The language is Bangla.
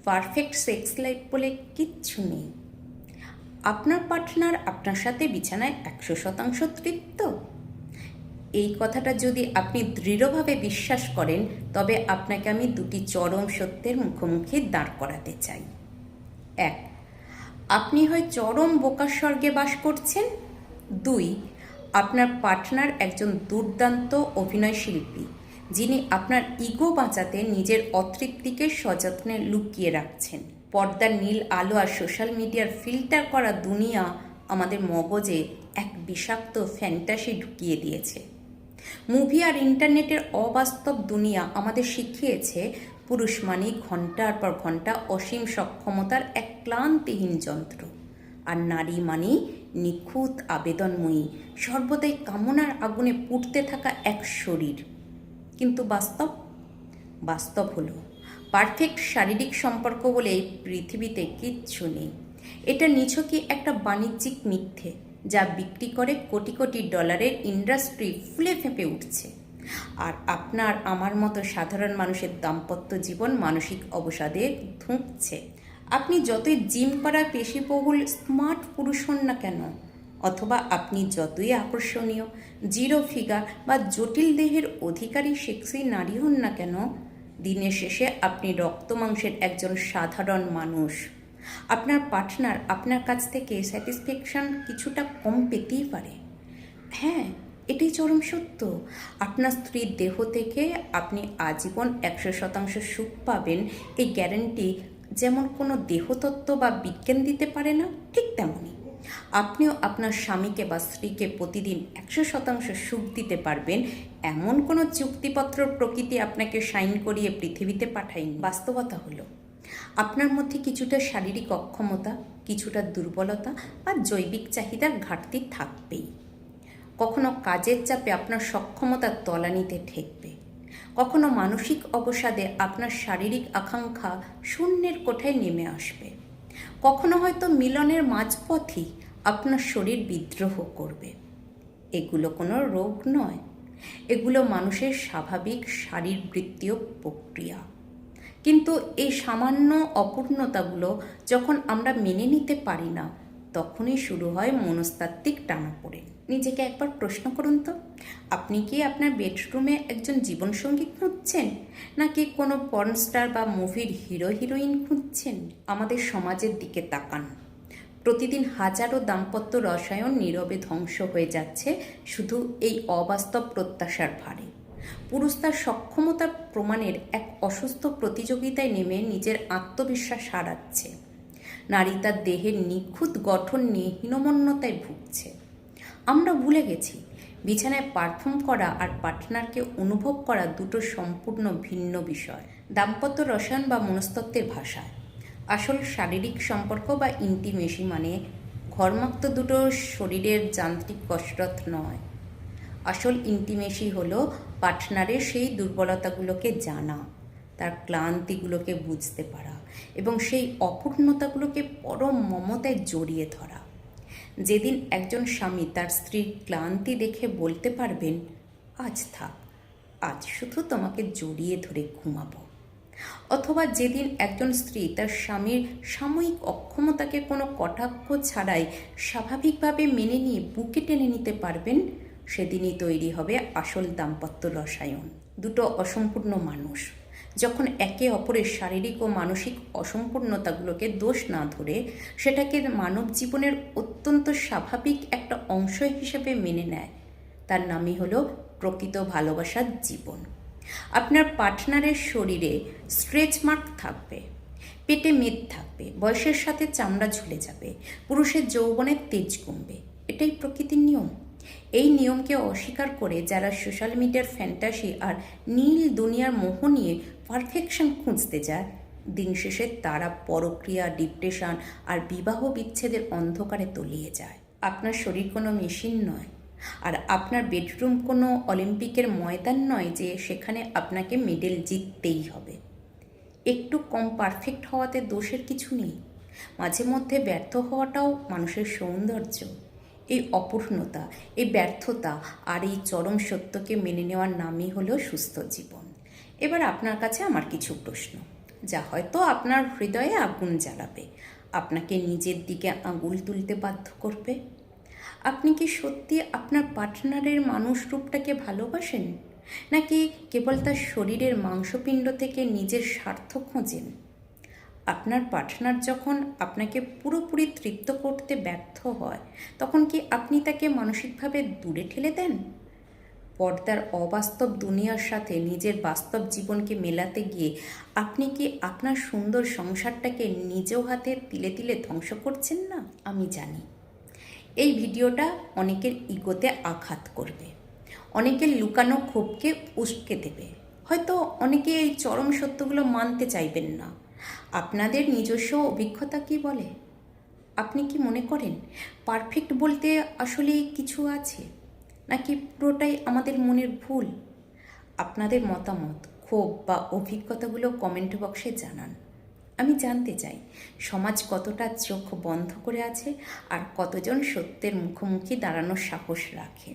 পারফেক্ট সেক্স লাইফ বলে কিচ্ছু নেই। আপনার পার্টনার আপনার সাথে বিছানায় 100% তৃপ্ত? এই কথাটা যদি আপনি দৃঢ়ভাবে বিশ্বাস করেন, তবে আপনাকে আমি দুটি চরম সত্যের মুখোমুখি দাঁড় করাতে চাই। এক, আপনি হয় চরম বোকার স্বর্গে বাস করছেন। দুই, আপনার পার্টনার একজন দুর্দান্ত অভিনয় শিল্পী, যিনি আপনার ইগো বাঁচাতে নিজের অতৃপ্তিকে সযত্নে লুকিয়ে রাখছেন। পর্দার নীল আলো আর সোশ্যাল মিডিয়ার ফিল্টার করা দুনিয়া আমাদের মগজে এক বিষাক্ত ফ্যান্টাসি ঢুকিয়ে দিয়েছে। মুভি আর ইন্টারনেটের অবাস্তব দুনিয়া আমাদের শিখিয়েছে পুরুষ মানে ঘন্টার পর ঘন্টা অসীম সক্ষমতার এক ক্লান্তিহীন যন্ত্র, আর নারী মানে নিখুঁত আবেদনময়ী, সর্বদাই কামনার আগুনে পুড়তে থাকা এক শরীর। কিন্তু বাস্তব হলো পারফেক্ট শারীরিক সম্পর্ক বলে এই পৃথিবীতে কিচ্ছু নেই। এটা নিছকই একটা বাণিজ্যিক মিথ্যে, যা বিক্রি করে কোটি কোটি ডলারের ইন্ডাস্ট্রি ফুলে ফেঁপে উঠছে। আর আপনার আমার মতো সাধারণ মানুষের দাম্পত্য জীবন মানসিক অবসাদে ধুঁকছে। আপনি যতই জিম করা পেশিবহুল স্মার্ট পুরুষ হন না কেন, অথবা আপনি যতই আকর্ষণীয়, জিরো ফিগার বা জটিল দেহের অধিকারী সেক্সি নারী হন না কেন, দিনের শেষে আপনি রক্ত মাংসের একজন সাধারণ মানুষ। আপনার পার্টনার আপনার কাছ থেকে স্যাটিসফ্যাকশন কিছুটা কম পেতেই পারে। হ্যাঁ, এটাই চরম সত্য। আপনার স্ত্রীর দেহ থেকে আপনি আজীবন 100% সুখ পাবেন, এই গ্যারান্টি যেমন কোনো দেহতত্ত্ব বা বিজ্ঞান দিতে পারে না, ঠিক তেমনই আপনিও আপনার স্বামীকে বা স্ত্রীকে প্রতিদিন 100% সুখ দিতে পারবেন, এমন কোনো চুক্তিপত্র প্রকৃতি আপনাকে সাইন করিয়ে পৃথিবীতে পাঠায়নি। বাস্তবতা হলো আপনার মধ্যে কিছুটা শারীরিক অক্ষমতা, কিছুটা দুর্বলতা বা জৈবিক চাহিদার ঘাটতি থাকবেই। কখনো কাজের চাপে আপনার সক্ষমতার তলানিতে ঠেকবে, কখনো মানসিক অবসাদে আপনার শারীরিক আকাঙ্ক্ষা শূন্যের কোঠায় নেমে আসবে, কখনো হয়তো মিলনের মাঝপথই আপনার শরীর বিদ্রোহ করবে। এগুলো কোনো রোগ নয়, এগুলো মানুষের স্বাভাবিক শারীরবৃত্তীয় প্রক্রিয়া। কিন্তু এই সামান্য অপূর্ণতাগুলো যখন আমরা মেনে নিতে পারি না, তখনই শুরু হয় মনস্তাত্ত্বিক টানাপোড়েন। নিজেকে একবার প্রশ্ন করুন তো, আপনি কি আপনার বেডরুমে একজন জীবনসঙ্গী খুঁজছেন, নাকি কোনো পর্ন স্টার বা মুভির হিরো হিরোইন খুঁজছেন? আমাদের সমাজের দিকে তাকান। প্রতিদিন হাজারো দাম্পত্য রসায়ন নীরবে ধ্বংস হয়ে যাচ্ছে শুধু এই অবাস্তব প্রত্যাশার ভারে। পুরুষ তার সক্ষমতা প্রমাণের এক অসুস্থ প্রতিযোগিতায় নেমে নিজের আত্মবিশ্বাস হারাচ্ছে। নারী তার দেহের নিখুঁত গঠন নিয়ে হীনমন্যতায় ভুগছে। আমরা ভুলে গেছি বিছানায় পারফর্ম করা আর পার্টনারকে অনুভব করা দুটো সম্পূর্ণ ভিন্ন বিষয়। দাম্পত্য রসায়ন বা মনস্তত্ত্বের ভাষায় আসল শারীরিক সম্পর্ক বা ইন্টিমেসি মানে ঘরমাক্ত দুটো শরীরের যান্ত্রিক কসরত নয়। আসল ইন্টিমেসি হলো পার্টনারের সেই দুর্বলতাগুলোকে জানা, তার ক্লান্তিগুলোকে বুঝতে পারা এবং সেই অপূর্ণতাগুলোকে পরম মমতায় জড়িয়ে ধরা। যেদিন একজন স্বামী তার স্ত্রীর ক্লান্তি দেখে বলতে পারবেন, আজ থাক, আজ শুধু তোমাকে জড়িয়ে ধরে ঘুমাবো, অথবা যেদিন একজন স্ত্রী তার স্বামীর সাময়িক অক্ষমতাকে কোনো কটাক্ষ ছাড়াই স্বাভাবিকভাবে মেনে নিয়ে বুকে টেনে নিতে পারবেন, সেদিনই তৈরি হবে আসল দাম্পত্য রসায়ন। দুটো অসম্পূর্ণ মানুষ যখন একে অপরের শারীরিক ও মানসিক অসম্পূর্ণতাগুলোকে দোষ না ধরে সেটাকে মানব জীবনের অত্যন্ত স্বাভাবিক একটা অংশ হিসেবে মেনে নেয়, তার নামই হলো প্রকৃত ভালোবাসার জীবন। আপনার পার্টনারের শরীরে স্ট্রেচ মার্ক থাকবে, পেটে মেদ থাকবে, বয়সের সাথে চামড়া ঝুলে যাবে, পুরুষের যৌবনের তেজ কমবে। এটাই প্রকৃতির নিয়ম। এই নিয়মকে অস্বীকার করে যারা সোশ্যাল মিডিয়ার ফ্যান্টাসি আর নীল দুনিয়ার মোহ নিয়ে পারফেকশন খুঁজতে যায়, দিন শেষে তারা পরক্রিয়া, ডিপ্রেশন আর বিবাহ বিচ্ছেদের অন্ধকারে তলিয়ে যায়। আপনার শরীর কোনো মেশিন নয়, আর আপনার বেডরুম কোনো অলিম্পিকের ময়দান নয় যে সেখানে আপনাকে মেডেল জিততেই হবে। একটু কম পারফেক্ট হওয়াতে দোষের কিছু নেই, মাঝে মধ্যে ব্যর্থ হওয়াটাও মানুষের সৌন্দর্য। এই অপূর্ণতা, এই ব্যর্থতা আর এই চরম সত্যকে মেনে নেওয়ার নামই হলো সুস্থ জীবন। এবার আপনার কাছে আমার কিছু প্রশ্ন। যা হয়তো আপনার হৃদয়ে আগুন জ্বালাবে, আপনাকে নিজের দিকে আঙুল তুলতে বাধ্য করবে। আপনি কি সত্যি আপনার পার্টনারের মানুষ রূপটাকে ভালোবাসেন, নাকি কেবল তার শরীরের মাংসপিণ্ড থেকে নিজের স্বার্থ খোঁজেন? আপনার পার্টনার যখন আপনাকে পুরোপুরি তৃপ্ত করতে ব্যর্থ হয়, তখন কি আপনি তাকে মানসিকভাবে দূরে ঠেলে দেন? পর্দার অবাস্তব দুনিয়ার সাথে নিজের বাস্তব জীবনকে মেলাতে গিয়ে আপনি কি আপনার সুন্দর সংসারটাকে নিজেও হাতে তিলে তিলে ধ্বংস করছেন না? আমি জানি এই ভিডিওটা অনেকের ইগোতে আঘাত করবে, অনেকের লুকানো ক্ষোভকে উস্কে দেবে, হয়তো অনেকে এই চরম সত্যগুলো মানতে চাইবেন না। আপনাদের নিজস্ব অভিজ্ঞতা কি বলে? আপনি কি মনে করেন পারফেক্ট বলতে আসলে কিছু আছে, নাকি পুরোটাই আমাদের মনের ভুল? আপনাদের মতামত, ক্ষোভ বা অভিজ্ঞতাগুলো কমেন্ট বক্সে জানান। আমি জানতে চাই সমাজ কতটা চোখ বন্ধ করে আছে আর কতজন সত্যের মুখোমুখি দাঁড়ানোর সাহস রাখে।